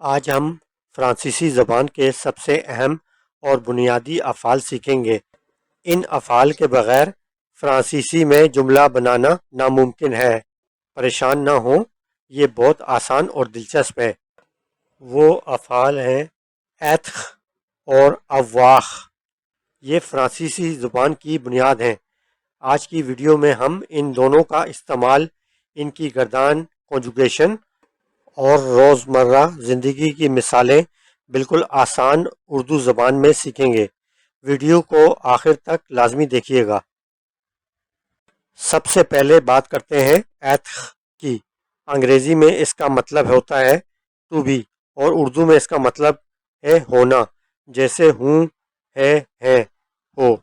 آج ہم فرانسیسی زبان کے سب سے اہم اور بنیادی افعال سیکھیں گے۔ ان افعال کے بغیر فرانسیسی میں جملہ بنانا ناممکن ہے۔ پریشان نہ ہوں، یہ بہت آسان اور دلچسپ ہے۔ وہ افعال ہیں ایتھ اور اواخ۔ یہ فرانسیسی زبان کی بنیاد ہیں۔ آج کی ویڈیو میں ہم ان دونوں کا استعمال، ان کی گردان، کنجوگیشن اور روزمرہ زندگی کی مثالیں بالکل آسان اردو زبان میں سیکھیں گے۔ ویڈیو کو آخر تک لازمی دیکھیے گا۔ سب سے پہلے بات کرتے ہیں ایتھ کی۔ انگریزی میں اس کا مطلب ہوتا ہے ٹو بی اور اردو میں اس کا مطلب ہے ہونا، جیسے ہوں، ہے، ہیں، ہو۔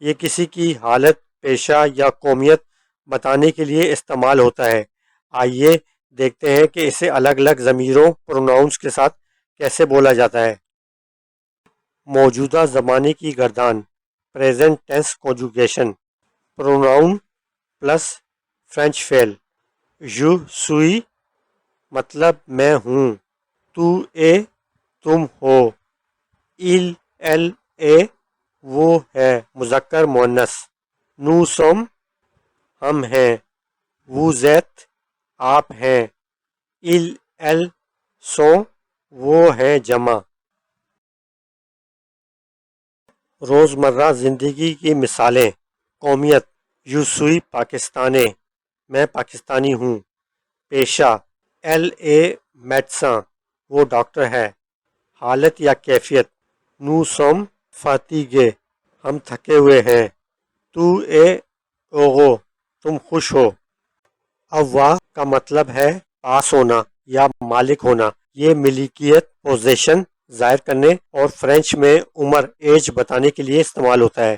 یہ کسی کی حالت، پیشہ یا قومیت بتانے کے لیے استعمال ہوتا ہے۔ آئیے دیکھتے ہیں کہ اسے الگ الگ ضمیروں پروناؤنس کے ساتھ کیسے بولا جاتا ہے۔ موجودہ زمانے کی گردان، present tense conjugation, pronoun plus French فعل۔ جو سوئی مطلب میں ہوں، تو اے تم ہو، ایل ایل اے وہ ہے مذکر مؤنث، نو سوم ہم ہیں، وہ زیت آپ ہیں، ایل ایل سو وہ ہے جمع۔ روزمرہ زندگی کی مثالیں۔ قومیت، جو سوئی پاکستانی، میں پاکستانی ہوں۔ پیشہ، ایل اے میڈساں وہ ڈاکٹر ہے۔ حالت یا کیفیت، نو سوم فاتیگے ہم تھکے ہوئے ہیں، تو اے اوغو تم خوش ہو۔ اوا کا مطلب ہے پاس ہونا یا مالک ہونا۔ یہ ملکیت، پوزیشن ظاہر کرنے اور فرینچ میں عمر، ایج بتانے کے لیے استعمال ہوتا ہے۔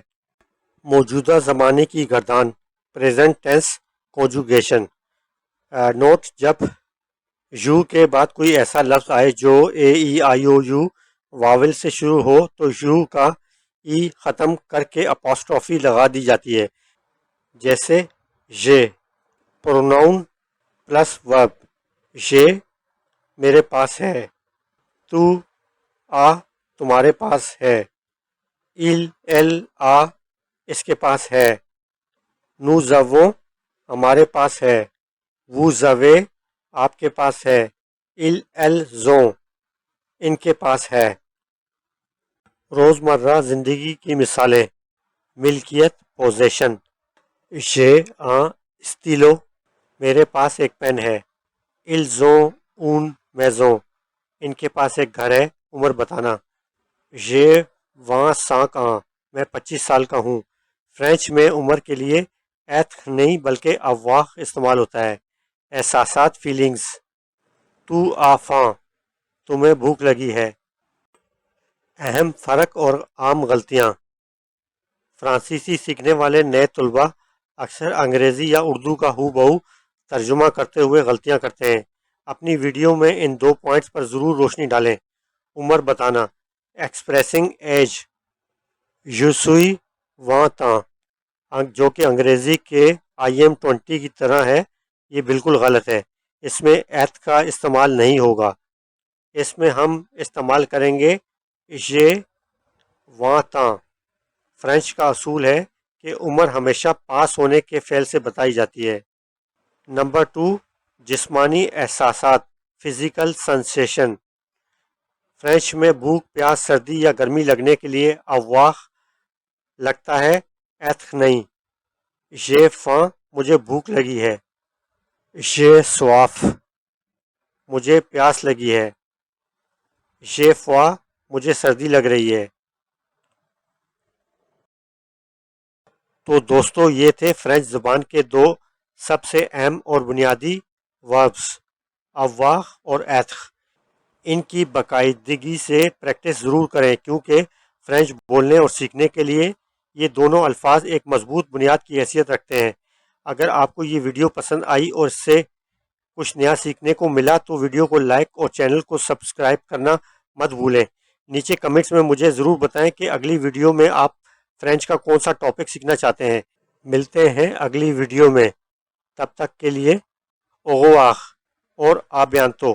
موجودہ زمانے کی گردان، پریزنٹ ٹینس کنجوگیشن۔ نوٹ، جب یو کے بعد کوئی ایسا لفظ آئے جو اے ای آئی او یو واول سے شروع ہو تو یو کا ای ختم کر کے اپوسٹرافی لگا دی جاتی ہے، جیسے یہ۔ پروناؤن پلس ورب، یہ میرے پاس ہے، تو آ تمہارے پاس ہے، ایل ایل آ اس کے پاس ہے، نو زووں ہمارے پاس ہے، وہ زوے آپ کے پاس ہے، ایل ایل زوں ان کے پاس ہے۔ روزمرہ زندگی کی مثالیں۔ ملکیت، پوزیشن، یہ استیلو میرے پاس ایک پین ہے، ایل زوں اون میزوں ان کے پاس ایک گھر ہے، عمر بتانا۔ یہ وہاں سانک میں 25 سال کا ہوں۔ فرینچ میں عمر کے لیے ایتھ نہیں بلکہ اواخ استعمال ہوتا ہے۔ احساسات، فیلنگز، تو آفاں تمہیں بھوک لگی ہے۔ اہم فرق اور عام غلطیاں۔ فرانسیسی سیکھنے والے نئے طلباء اکثر انگریزی یا اردو کا ہو بہو ترجمہ کرتے ہوئے غلطیاں کرتے ہیں۔ اپنی ویڈیو میں ان 2 پوائنٹس پر ضرور روشنی ڈالیں۔ عمر بتانا، ایکسپریسنگ ایج، جو سوئی وہاں تاں، جو کہ انگریزی کے آئی ایم 20 کی طرح ہے، یہ بالکل غلط ہے۔ اس میں ایتھ کا استعمال نہیں ہوگا۔ اس میں ہم استعمال کریں گے یہ وہاں تاں۔ فرینچ کا اصول ہے کہ عمر ہمیشہ پاس ہونے کے فعل سے بتائی جاتی ہے۔ نمبر 2، جسمانی احساسات، فزیکل سنسیشن۔ فرینچ میں بھوک، پیاس، سردی یا گرمی لگنے کے لیے اواخ لگتا ہے، ایتھ نہیں۔ یہ فاں مجھے بھوک لگی ہے، یہ سواف مجھے پیاس لگی ہے، یہ فوا مجھے سردی لگ رہی ہے۔ تو دوستو، یہ تھے فرینچ زبان کے 2 سب سے اہم اور بنیادی وربز، اواخ اور ایتھ۔ ان کی باقاعدگی سے پریکٹس ضرور کریں کیونکہ فرینچ بولنے اور سیکھنے کے لیے یہ دونوں الفاظ ایک مضبوط بنیاد کی حیثیت رکھتے ہیں۔ اگر آپ کو یہ ویڈیو پسند آئی اور اس سے کچھ نیا سیکھنے کو ملا تو ویڈیو کو لائک اور چینل کو سبسکرائب کرنا مت بھولیں۔ نیچے کمنٹس میں مجھے ضرور بتائیں کہ اگلی ویڈیو میں آپ فرینچ کا کون سا ٹاپک سیکھنا چاہتے ہیں۔ ملتے ہیں اگلی ویڈیو میں، تب تک کے لیے اوغواخ اور آبیانتو۔